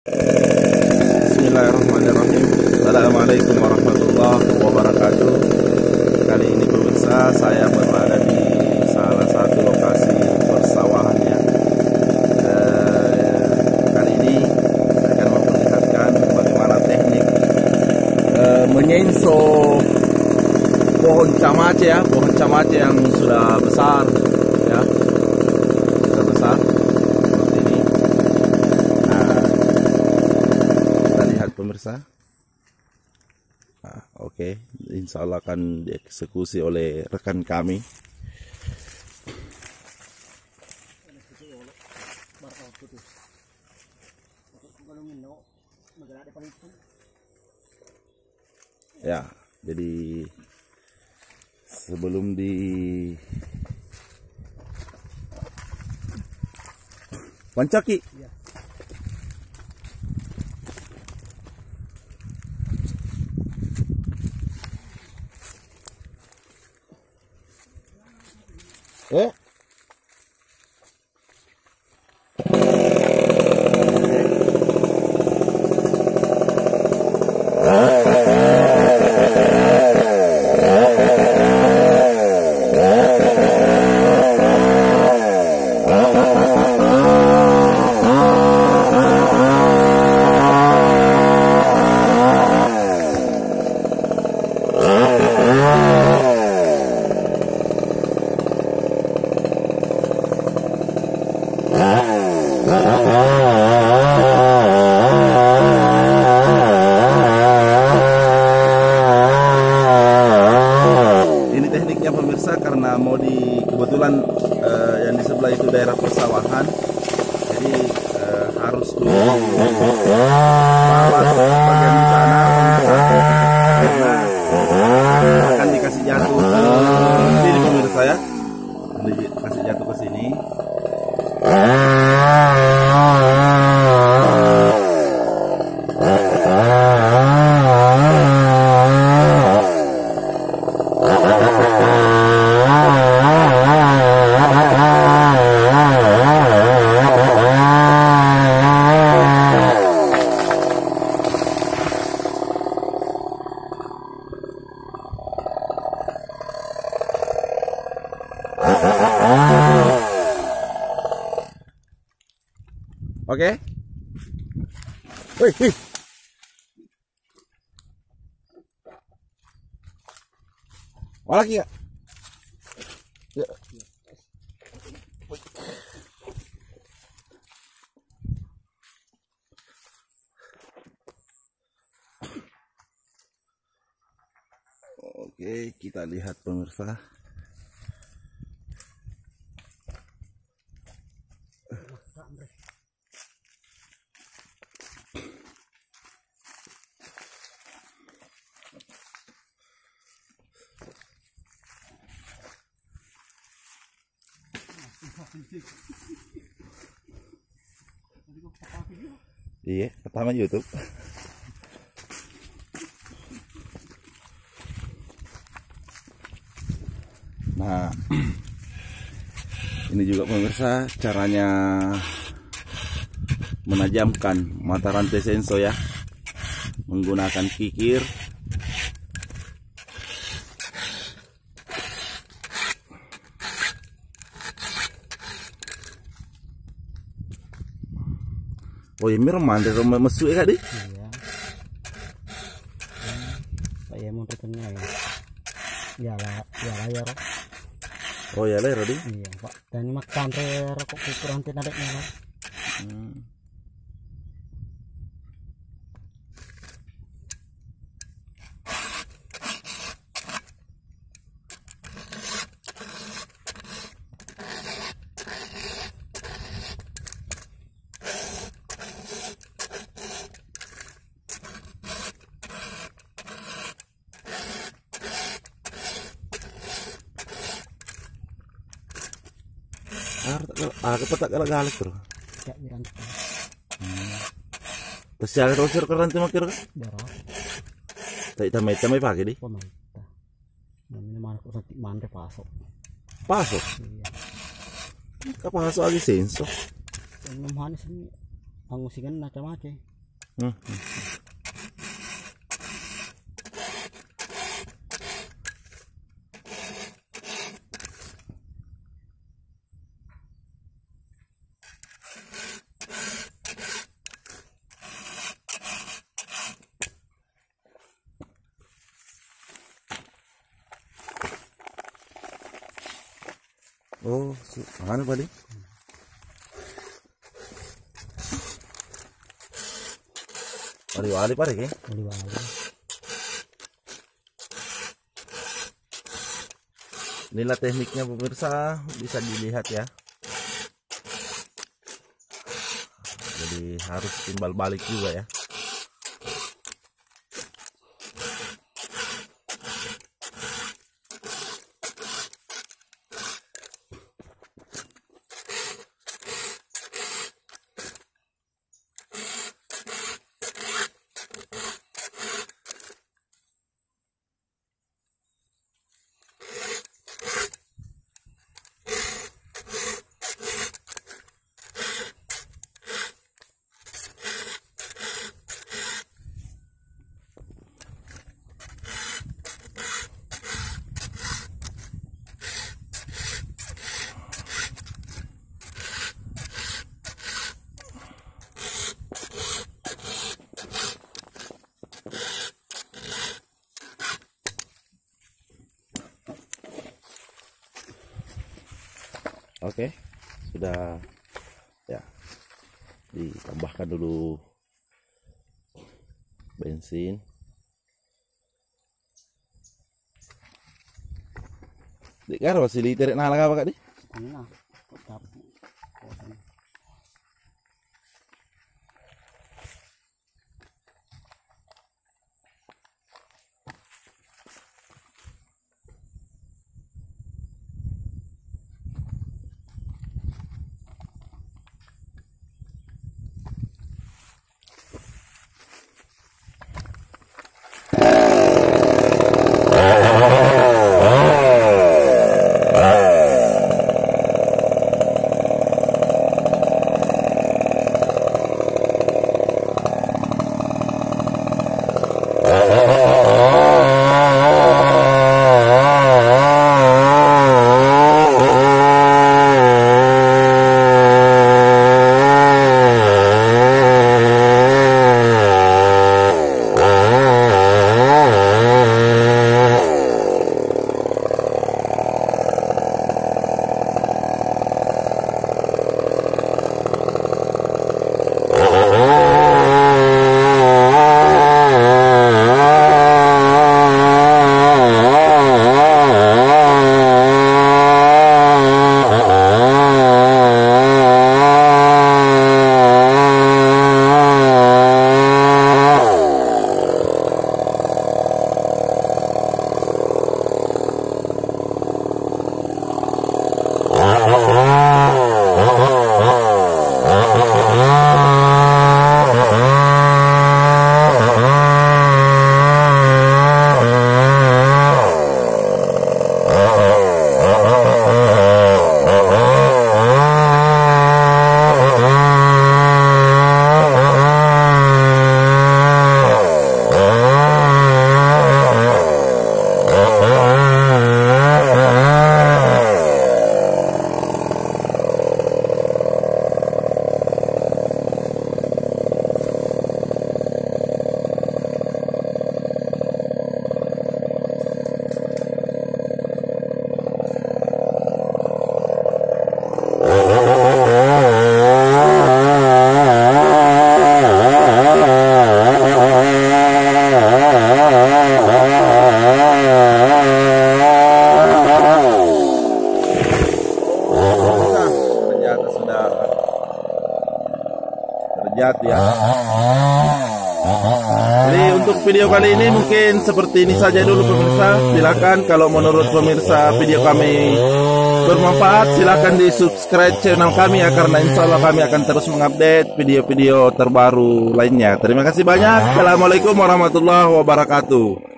Bismillahirrahmanirrahim. Assalamualaikum warahmatullahi wabarakatuh. Kali ini pemirsa, saya berada di salah satu lokasi persawahan ya. Kali ini saya akan memperlihatkan bagaimana teknik menyenso pohon camace ya, pohon camace yang sudah besar ya, sudah besar. Pemirsa, oke. Insya Allah akan dieksekusi oleh rekan kami. Ya, jadi sebelum di pancaki. Karena mau kebetulan yang di sebelah itu daerah persawahan, jadi harus dulu balas bagian di sana karena akan dikasih jatuh ke sini pemirsa ya, dikasih jatuh ke sini. Oke. Wih. Mau lagi ya? Ya. Oke, kita lihat pemirsa. Iya, pertama YouTube. Nah, ini juga pemirsa caranya menajamkan mata rantai senso ya, menggunakan kikir. Oh ya, mirman dari rumah mesuk ya kak di? Iya. Saya mau tengah ya. Ya layar. Oh ya layar di? Iya pak. Dan makan kok kurang tidak ada. Kepetak galak bro. Ya rantai. Terus ya terus rantai makir kan? Darah. Tak tamai pakai di? Pemerintah. Namanya mana kok nanti mana pasok. Pasok? Iya. Kapasok lagi senso. Yang mana sih? Ang usingan na camace. Oh, mana tadi? Wali-wali pare ke? Wali-wali. Inilah tekniknya pemirsa, bisa dilihat ya. Jadi harus timbal balik juga ya. Oke, sudah ya, ditambahkan dulu bensin. Di Cara masih liter nah apa kak di? Tengah, kok tapu. terjat ya. Jadi untuk video kali ini mungkin seperti ini saja dulu pemirsa. Silakan kalau menurut pemirsa video kami bermanfaat, silakan di subscribe channel kami ya, karena insya Allah kami akan terus mengupdate video-video terbaru lainnya. Terima kasih banyak. Assalamualaikum warahmatullahi wabarakatuh.